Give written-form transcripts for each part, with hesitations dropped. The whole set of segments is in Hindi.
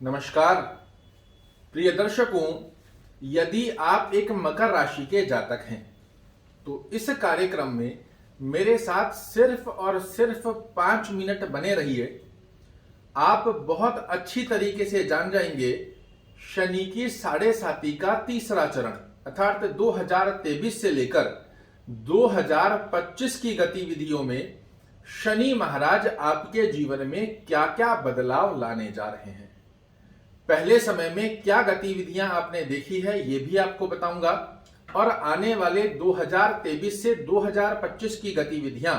नमस्कार प्रिय दर्शकों, यदि आप एक मकर राशि के जातक हैं तो इस कार्यक्रम में मेरे साथ सिर्फ और सिर्फ 5 मिनट बने रहिए। आप बहुत अच्छी तरीके से जान जाएंगे शनि की साढ़े साती का तीसरा चरण अर्थात 2023 से लेकर 2025 की गतिविधियों में शनि महाराज आपके जीवन में क्या क्या बदलाव लाने जा रहे हैं। पहले समय में क्या गतिविधियां आपने देखी है ये भी आपको बताऊंगा और आने वाले 2023 से 2025 की गतिविधियां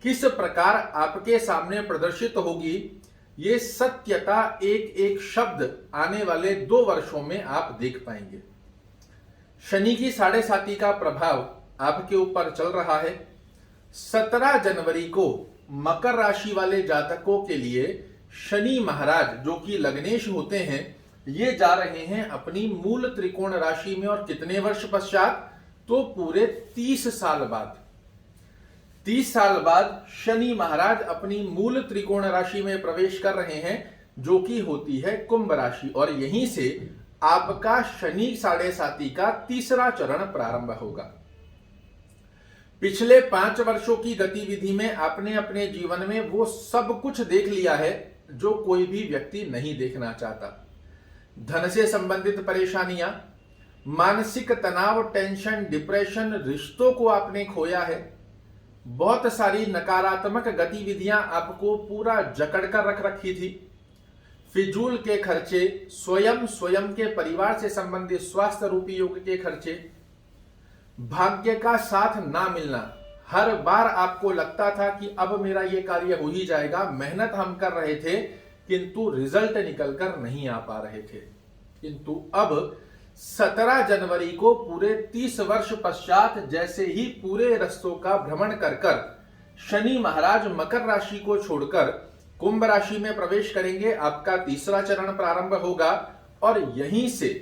किस प्रकार आपके सामने प्रदर्शित होगी, ये सत्यता एक एक शब्द आने वाले 2 वर्षों में आप देख पाएंगे। शनि की साढ़े साती का प्रभाव आपके ऊपर चल रहा है। 17 जनवरी को मकर राशि वाले जातकों के लिए शनि महाराज जो कि लग्नेश होते हैं, ये जा रहे हैं अपनी मूल त्रिकोण राशि में। और कितने वर्ष पश्चात? तो पूरे 30 साल बाद। 30 साल बाद शनि महाराज अपनी मूल त्रिकोण राशि में प्रवेश कर रहे हैं जो कि होती है कुंभ राशि। और यहीं से आपका शनि साढ़े साती का तीसरा चरण प्रारंभ होगा। पिछले 5 वर्षों की गतिविधि में आपने अपने जीवन में वो सब कुछ देख लिया है जो कोई भी व्यक्ति नहीं देखना चाहता। धन से संबंधित परेशानियां, मानसिक तनाव, टेंशन, डिप्रेशन, रिश्तों को आपने खोया है। बहुत सारी नकारात्मक गतिविधियां आपको पूरा जकड़ कर रख रखी थी। फिजूल के खर्चे, स्वयं के परिवार से संबंधित स्वास्थ्य रूपी योग के खर्चे, भाग्य का साथ ना मिलना। हर बार आपको लगता था कि अब मेरा ये कार्य हो ही जाएगा, मेहनत हम कर रहे थे किंतु रिजल्ट निकलकर नहीं आ पा रहे थे। किंतु अब 17 जनवरी को पूरे 30 वर्ष पश्चात जैसे ही पूरे रास्तों का भ्रमण कर कर शनि महाराज मकर राशि को छोड़कर कुंभ राशि में प्रवेश करेंगे, आपका तीसरा चरण प्रारंभ होगा और यहीं से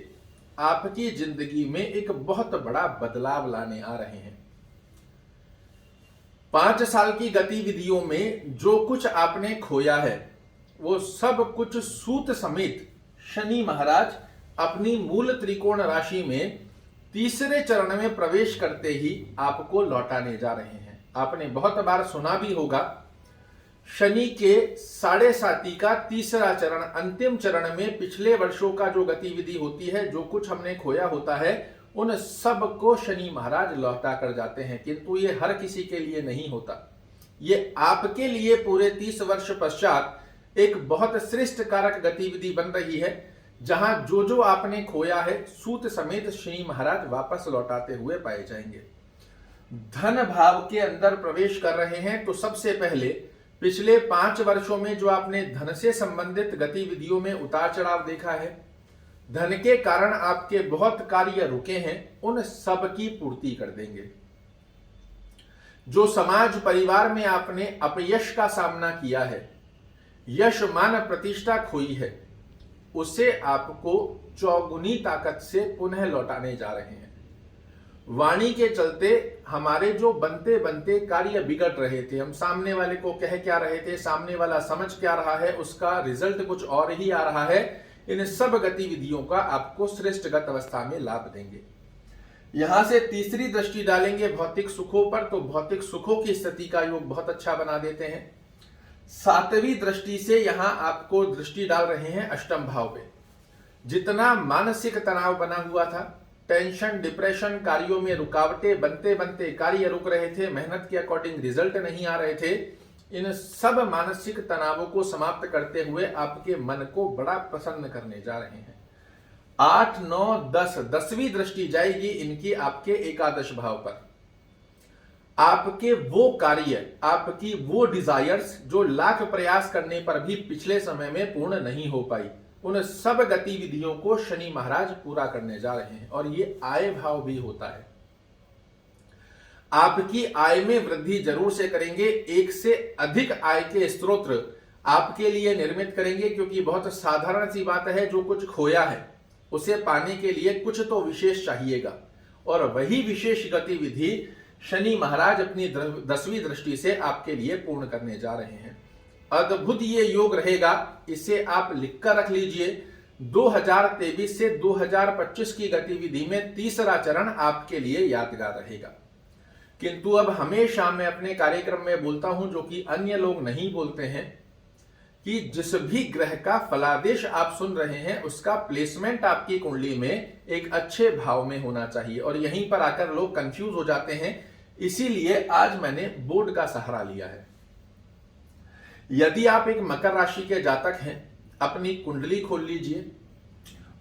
आपकी जिंदगी में एक बहुत बड़ा बदलाव लाने आ रहे हैं। 5 साल की गतिविधियों में जो कुछ आपने खोया है वो सब कुछ सूत समेत शनि महाराज अपनी मूल त्रिकोण राशि में तीसरे चरण में प्रवेश करते ही आपको लौटाने जा रहे हैं। आपने बहुत बार सुना भी होगा, शनि के साढ़े साती का तीसरा चरण, अंतिम चरण में पिछले वर्षों का जो गतिविधि होती है, जो कुछ हमने खोया होता है, उन सब को शनि महाराज लौटा कर जाते हैं। किंतु ये हर किसी के लिए नहीं होता। ये आपके लिए पूरे 30 वर्ष पश्चात एक बहुत श्रेष्ठ कारक गतिविधि बन रही है, जहां जो जो आपने खोया है सूत समेत शनि महाराज वापस लौटाते हुए पाए जाएंगे। धन भाव के अंदर प्रवेश कर रहे हैं तो सबसे पहले पिछले 5 वर्षों में जो आपने धन से संबंधित गतिविधियों में उतार चढ़ाव देखा है, धन के कारण आपके बहुत कार्य रुके हैं, उन सब की पूर्ति कर देंगे। जो समाज परिवार में आपने अपयश का सामना किया है, यश मान प्रतिष्ठा खोई है, उसे आपको चौगुनी ताकत से पुनः लौटाने जा रहे हैं। वाणी के चलते हमारे जो बनते बनते कार्य बिगड़ रहे थे, हम सामने वाले को कह क्या रहे थे, सामने वाला समझ क्या रहा है, उसका रिजल्ट कुछ और ही आ रहा है, इन सब गतिविधियों का आपको श्रेष्ठगत अवस्था में लाभ देंगे। यहां से तीसरी दृष्टि डालेंगे भौतिक सुखों पर, तो भौतिक सुखों की स्थिति का योग बहुत अच्छा बना देते हैं। 7वीं दृष्टि से यहां आपको दृष्टि डाल रहे हैं अष्टम भाव पे। जितना मानसिक तनाव बना हुआ था, टेंशन, डिप्रेशन, कार्यों में रुकावटें, बनते बनते कार्य रुक रहे थे, मेहनत के अकॉर्डिंग रिजल्ट नहीं आ रहे थे, इन सब मानसिक तनावों को समाप्त करते हुए आपके मन को बड़ा प्रसन्न करने जा रहे हैं। 8, 9, 10, 10वीं दृष्टि जाएगी इनकी आपके एकादश भाव पर। आपके वो कार्य, आपकी वो डिजायर्स जो लाख प्रयास करने पर भी पिछले समय में पूर्ण नहीं हो पाई, उन सब गतिविधियों को शनि महाराज पूरा करने जा रहे हैं। और ये आय भाव भी होता है। आपकी आय में वृद्धि जरूर से करेंगे। एक से अधिक आय के स्रोत आपके लिए निर्मित करेंगे, क्योंकि बहुत साधारण सी बात है, जो कुछ खोया है उसे पाने के लिए कुछ तो विशेष चाहिएगा। और वही विशेष गतिविधि शनि महाराज अपनी 10वीं दृष्टि से आपके लिए पूर्ण करने जा रहे हैं। अद्भुत ये योग रहेगा, इसे आप लिखकर रख लीजिए। 2023 से 2025 की गतिविधि में तीसरा चरण आपके लिए यादगार रहेगा। किंतु अब हमेशा मैं अपने कार्यक्रम में बोलता हूं, जो कि अन्य लोग नहीं बोलते हैं, कि जिस भी ग्रह का फलादेश आप सुन रहे हैं उसका प्लेसमेंट आपकी कुंडली में एक अच्छे भाव में होना चाहिए। और यहीं पर आकर लोग कंफ्यूज हो जाते हैं, इसीलिए आज मैंने बोर्ड का सहारा लिया है। यदि आप एक मकर राशि के जातक हैं, अपनी कुंडली खोल लीजिए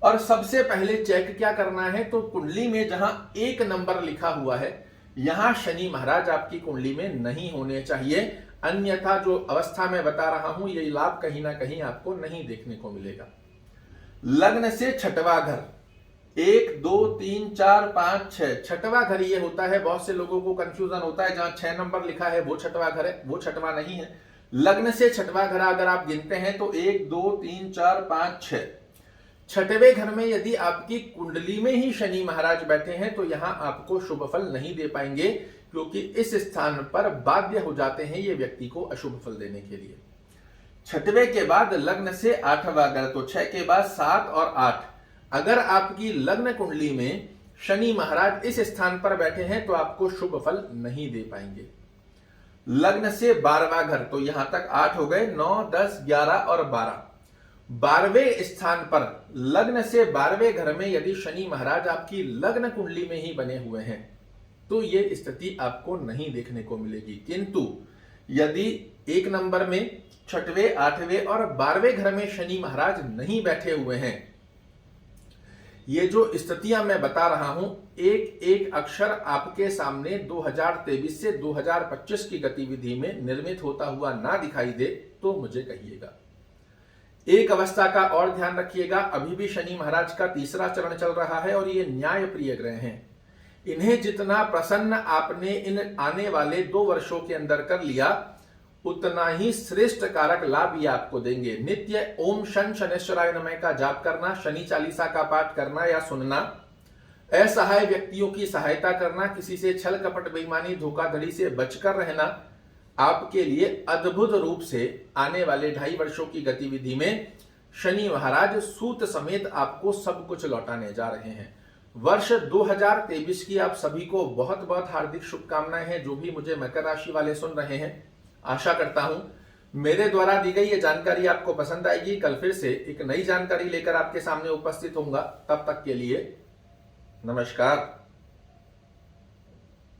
और सबसे पहले चेक क्या करना है, तो कुंडली में जहां 1 नंबर लिखा हुआ है यहां शनि महाराज आपकी कुंडली में नहीं होने चाहिए, अन्यथा जो अवस्था में बता रहा हूं ये लाभ कहीं ना कहीं आपको नहीं देखने को मिलेगा। लग्न से छठवां घर, 1 2 3 4 5 6, छठवां घर ये होता है। बहुत से लोगों को कंफ्यूजन होता है, जहां 6 नंबर लिखा है वो छठवां घर है, वो छठवां नहीं है। लग्न से छठवां घर अगर आप गिनते हैं तो 1 2 3 4 5 6, छठवें घर में यदि आपकी कुंडली में ही शनि महाराज बैठे हैं तो यहां आपको शुभ फल नहीं दे पाएंगे, क्योंकि इस स्थान पर बाध्य हो जाते हैं ये व्यक्ति को अशुभ फल देने के लिए। छठवें के बाद लग्न से 8वां घर, तो 6 के बाद 7 और 8, अगर आपकी लग्न कुंडली में शनि महाराज इस स्थान पर बैठे हैं तो आपको शुभ फल नहीं दे पाएंगे। लग्न से 12वां घर, तो यहां तक 8 हो गए, 9 10 11 और 12, 12वें स्थान पर लग्न से 12वें घर में यदि शनि महाराज आपकी लग्न कुंडली में ही बने हुए हैं तो यह स्थिति आपको नहीं देखने को मिलेगी। किंतु यदि 1 नंबर में 6वें 8वें और 12वें घर में शनि महाराज नहीं बैठे हुए हैं, ये जो स्थितियां मैं बता रहा हूं, एक एक अक्षर आपके सामने 2023 से 2025 की गतिविधि में निर्मित होता हुआ ना दिखाई दे तो मुझे कहिएगा। एक अवस्था का और ध्यान रखिएगा, अभी भी शनि महाराज का तीसरा चरण चल रहा है और ये न्याय प्रिय ग्रह हैं। इन्हें जितना प्रसन्न आपने इन आने वाले 2 वर्षों के अंदर कर लिया, उतना ही श्रेष्ठ कारक लाभ ये आपको देंगे। नित्य ओम शन शनेश्वराय नमः का जाप करना, शनि चालीसा का पाठ करना या सुनना, असहाय व्यक्तियों की सहायता करना, किसी से छल कपट बेईमानी धोखाधड़ी से बचकर रहना आपके लिए अद्भुत रूप से आने वाले 2.5 वर्षों की गतिविधि में शनि महाराज सूत समेत आपको सब कुछ लौटाने जा रहे हैं। वर्ष 2023 की आप सभी को बहुत बहुत हार्दिक शुभकामनाएं हैं, जो भी मुझे मकर राशि वाले सुन रहे हैं। आशा करता हूं मेरे द्वारा दी गई ये जानकारी आपको पसंद आएगी। कल फिर से एक नई जानकारी लेकर आपके सामने उपस्थित होऊंगा। तब तक के लिए नमस्कार।